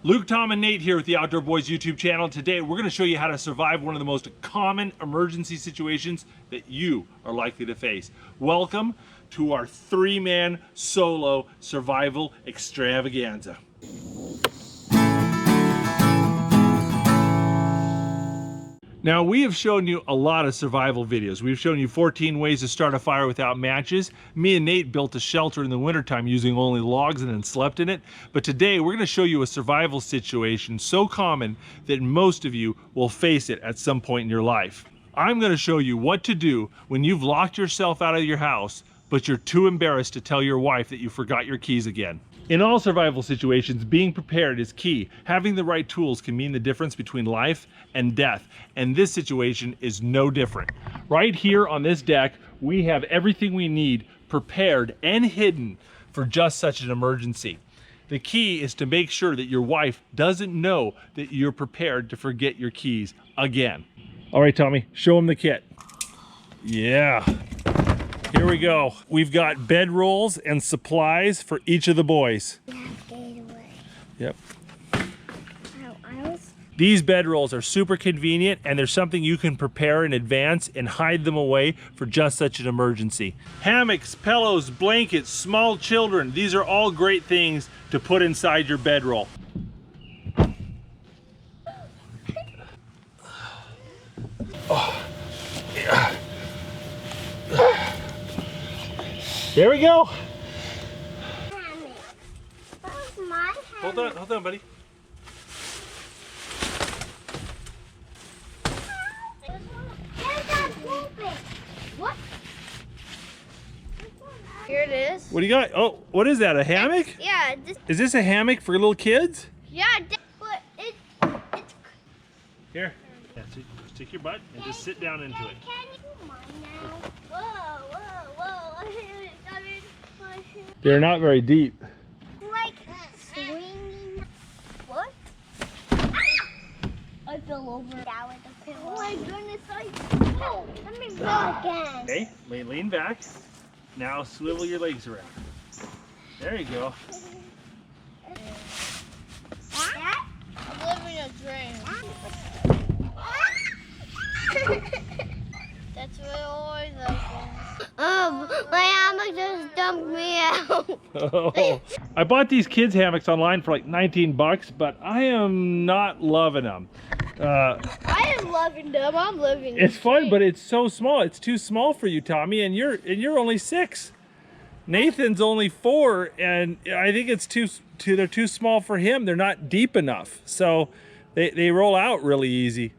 Luke, Tom, and Nate here with the Outdoor Boys YouTube channel. Today we're going to show you how to survive one of the most common emergency situations that you are likely to face. Welcome to our 3-man solo survival extravaganza. Now, we have shown you a lot of survival videos. We've shown you 14 ways to start a fire without matches. Me and Nate built a shelter in the wintertime using only logs and then slept in it. But today, we're going to show you a survival situation so common that most of you will face it at some point in your life. I'm going to show you what to do when you've locked yourself out of your house, but you're too embarrassed to tell your wife that you forgot your keys again. In all survival situations, being prepared is key. Having the right tools can mean the difference between life and death, and this situation is no different. Right here on this deck, we have everything we need prepared and hidden for just such an emergency. The key is to make sure that your wife doesn't know that you're prepared to forget your keys again. All right, Tommy, show him the kit. Yeah. Here we go. We've got bed rolls and supplies for each of the boys. Yep. These bed rolls are super convenient, and they're something you can prepare in advance and hide them away for just such an emergency. Hammocks, pillows, blankets, small children, these are all great things to put inside your bedroll. Oh, yeah. There we go. Hold on, buddy. What? Here it is. What do you got? Oh, what is that? A hammock? Yeah. Is this a hammock for little kids? Yeah, but it's... Here. Yeah, stick your butt and just sit down into it. Can you mind now? Whoa, whoa, whoa. They're not very deep. Like swinging. What? I fell over. Down with the pillow. Oh my goodness, let me go again. Okay, lean back. Now swivel your legs around. There you go. I'm living a dream. That's what I always like. My hammock just dumped me out. Oh, I bought these kids hammocks online for like 19 bucks, but I am not loving them. I am loving them. I'm living. It's fun, but it's so small. It's too small for you, Tommy, and you're only 6. Nathan's only 4, and I think it's they're too small for him. They're not deep enough, so they roll out really easy.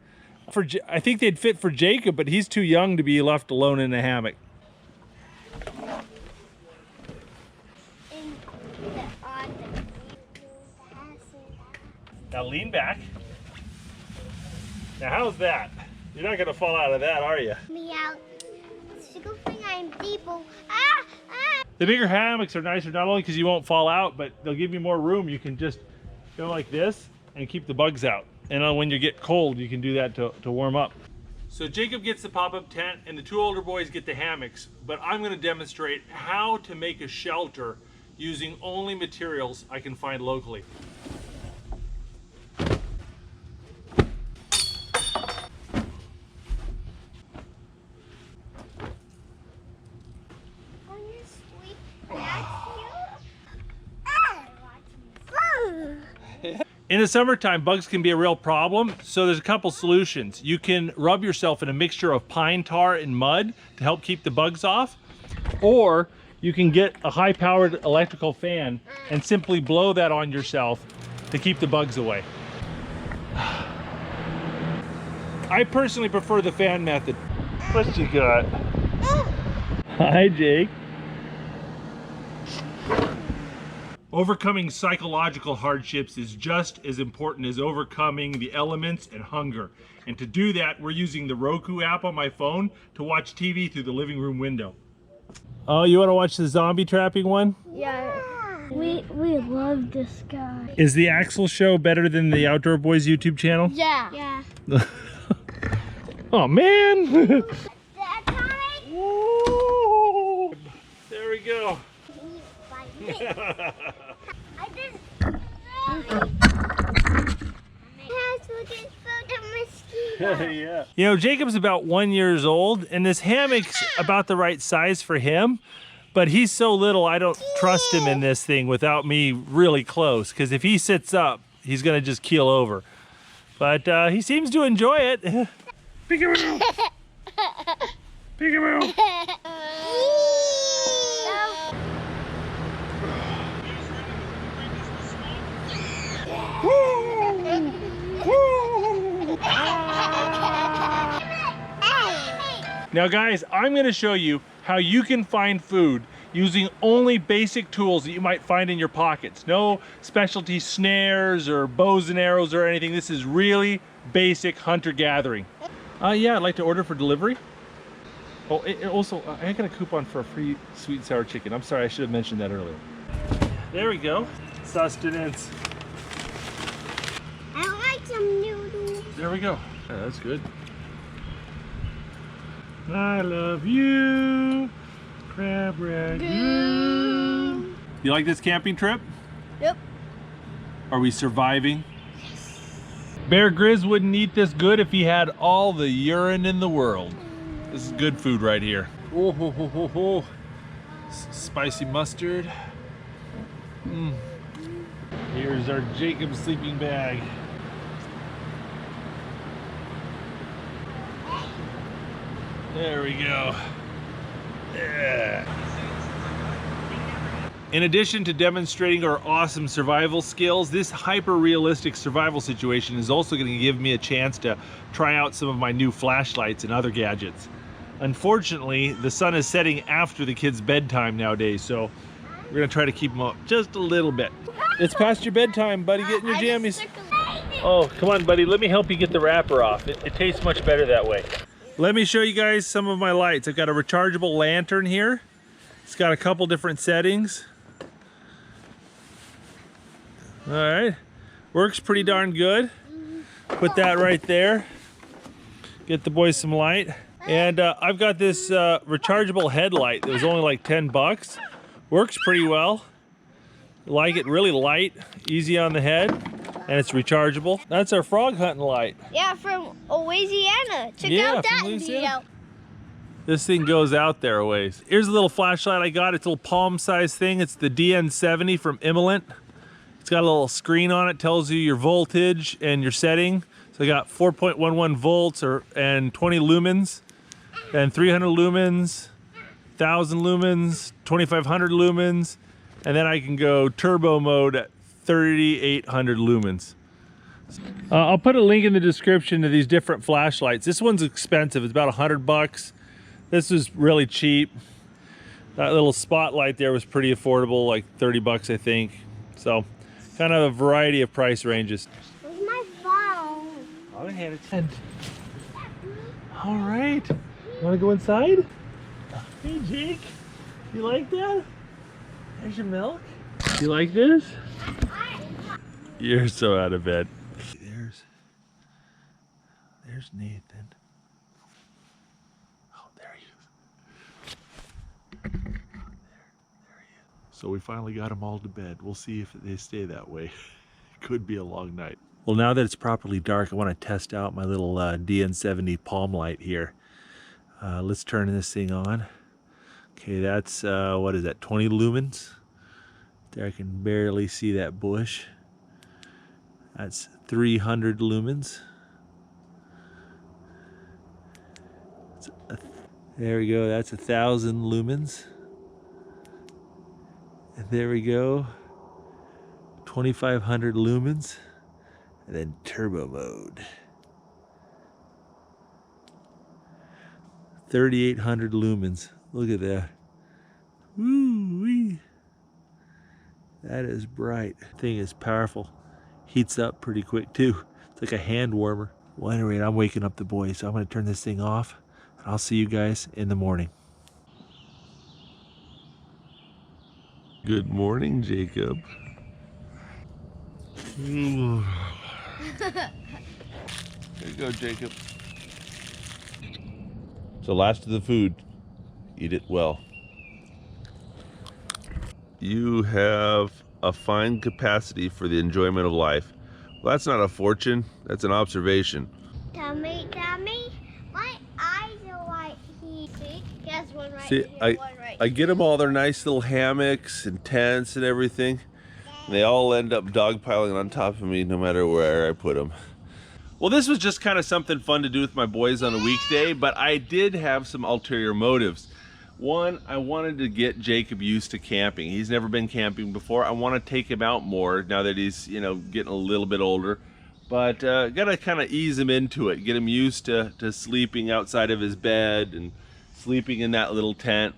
I think they'd fit for Jacob, but he's too young to be left alone in a hammock. Now lean back. Now how's that? You're not gonna fall out of that, are you? Me out. The bigger hammocks are nicer not only because you won't fall out, but they'll give you more room. You can just go like this and keep the bugs out. And when you get cold, you can do that to warm up. So Jacob gets the pop-up tent and the 2 older boys get the hammocks, but I'm gonna demonstrate how to make a shelter using only materials I can find locally. In the summertime, bugs can be a real problem, so there's a couple solutions. You can rub yourself in a mixture of pine tar and mud to help keep the bugs off, or you can get a high-powered electrical fan and simply blow that on yourself to keep the bugs away. I personally prefer the fan method. What you got? Hi, Jake. Overcoming psychological hardships is just as important as overcoming the elements and hunger. And to do that, we're using the Roku app on my phone to watch TV through the living room window. Oh, you want to watch the zombie trapping one? Yeah. We love this guy. Is the Axel show better than the Outdoor Boys YouTube channel? Yeah. Yeah. Oh, man. That time? Woo! There we go. I just... Yeah. You know, Jacob's about 1 year old, and this hammock's about the right size for him. But he's so little, I don't trust him in this thing without me really close. Because if he sits up, he's gonna just keel over. But he seems to enjoy it. Peekaboo! Peekaboo! Now guys, I'm gonna show you how you can find food using only basic tools that you might find in your pockets. No specialty snares or bows and arrows or anything. This is really basic hunter-gathering. Yeah, I'd like to order for delivery. Oh, also, I got a coupon for a free sweet and sour chicken. I'm sorry, I should have mentioned that earlier. There we go. Sustenance. I like some noodles. There we go. Yeah, that's good. I love you, crab ragout. You like this camping trip? Yep. Are we surviving? Yes. Bear Grylls wouldn't eat this good if he had all the urine in the world. This is good food right here. Oh, ho, ho, ho, ho. Spicy mustard. Here's our Jacob sleeping bag. There we go. Yeah. In addition to demonstrating our awesome survival skills, this hyper-realistic survival situation is also going to give me a chance to try out some of my new flashlights and other gadgets. Unfortunately, the sun is setting after the kids' bedtime nowadays, so we're going to try to keep them up just a little bit. It's past your bedtime, buddy. Get in your jammies. Oh, come on, buddy. Let me help you get the wrapper off. It tastes much better that way. Let me show you guys some of my lights. I've got a rechargeable lantern here. It's got a couple different settings. All right, works pretty darn good. Put that right there. Get the boys some light. And I've got this rechargeable headlight that was only like 10 bucks. Works pretty well. Like it, really light, easy on the head. And it's rechargeable. That's our frog hunting light. Yeah, from Louisiana. Check out that video. This thing goes out there a ways. Here's a little flashlight I got. It's a little palm-sized thing. It's the DN70 from Hammock. It's got a little screen on it. Tells you your voltage and your setting. So I got 4.11 volts and 20 lumens, and 300 lumens, 1,000 lumens, 2,500 lumens, and then I can go turbo mode at 3,800 lumens. I'll put a link in the description to these different flashlights. This one's expensive. It's about 100 bucks. This was really cheap. That little spotlight there was pretty affordable, like 30 bucks, I think. So, kind of a variety of price ranges. Where's my phone? I'll hand it to. All right. Want to go inside? Hey, Jake. You like that? There's your milk. You like this? You're so out of bed. There's Nathan. Oh, there he is. There he is. So we finally got them all to bed. We'll see if they stay that way. Could be a long night. Well, now that it's properly dark, I want to test out my little DN70 palm light here. Let's turn this thing on. Okay, that's, what is that, 20 lumens? There, I can barely see that bush. That's 300 lumens. There we go, that's 1,000 lumens. And there we go, 2,500 lumens. And then turbo mode. 3,800 lumens. Look at that. Woo-wee. That is bright. Thing is powerful. Heats up pretty quick too. It's like a hand warmer. Well, anyway, I'm waking up the boys, so I'm going to turn this thing off. And I'll see you guys in the morning. Good morning, Jacob. Here you go, Jacob. So last of the food. Eat it well. You have a fine capacity for the enjoyment of life. Well, that's not a fortune, that's an observation. Tummy, my eyes are right here. See? He has one right See, here, one right I get them all their nice little hammocks and tents and everything. And they all end up dogpiling on top of me no matter where I put them. Well, this was just kind of something fun to do with my boys on a weekday, but I did have some ulterior motives. One, I wanted to get Jacob used to camping. He's never been camping before. I want to take him out more now that he's, getting a little bit older. But gotta kind of ease him into it, get him used to sleeping outside of his bed and sleeping in that little tent.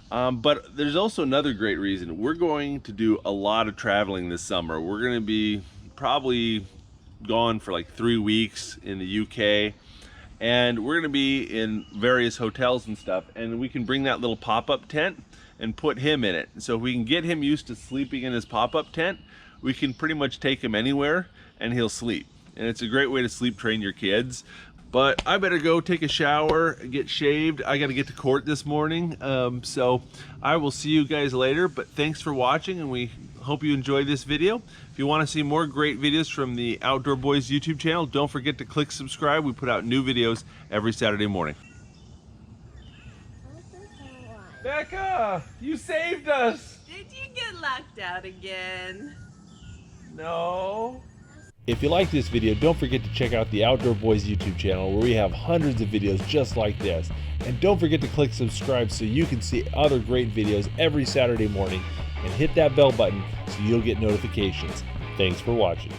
But there's also another great reason. We're going to do a lot of traveling this summer. We're going to be probably gone for like 3 weeks in the UK, and we're going to be in various hotels and stuff, and we can bring that little pop-up tent and put him in it. So if we can get him used to sleeping in his pop-up tent, we can pretty much take him anywhere and he'll sleep. And it's a great way to sleep train your kids. But I better go take a shower, get shaved. I got to get to court this morning. So I will see you guys later, but thanks for watching, and we hope you enjoyed this video. If you want to see more great videos from the Outdoor Boys YouTube channel, don't forget to click subscribe. We put out new videos every Saturday morning. Becca, you saved us. Did you get locked out again? No. If you like this video, don't forget to check out the Outdoor Boys YouTube channel where we have hundreds of videos just like this. And don't forget to click subscribe so you can see other great videos every Saturday morning, and hit that bell button so you'll get notifications. Thanks for watching.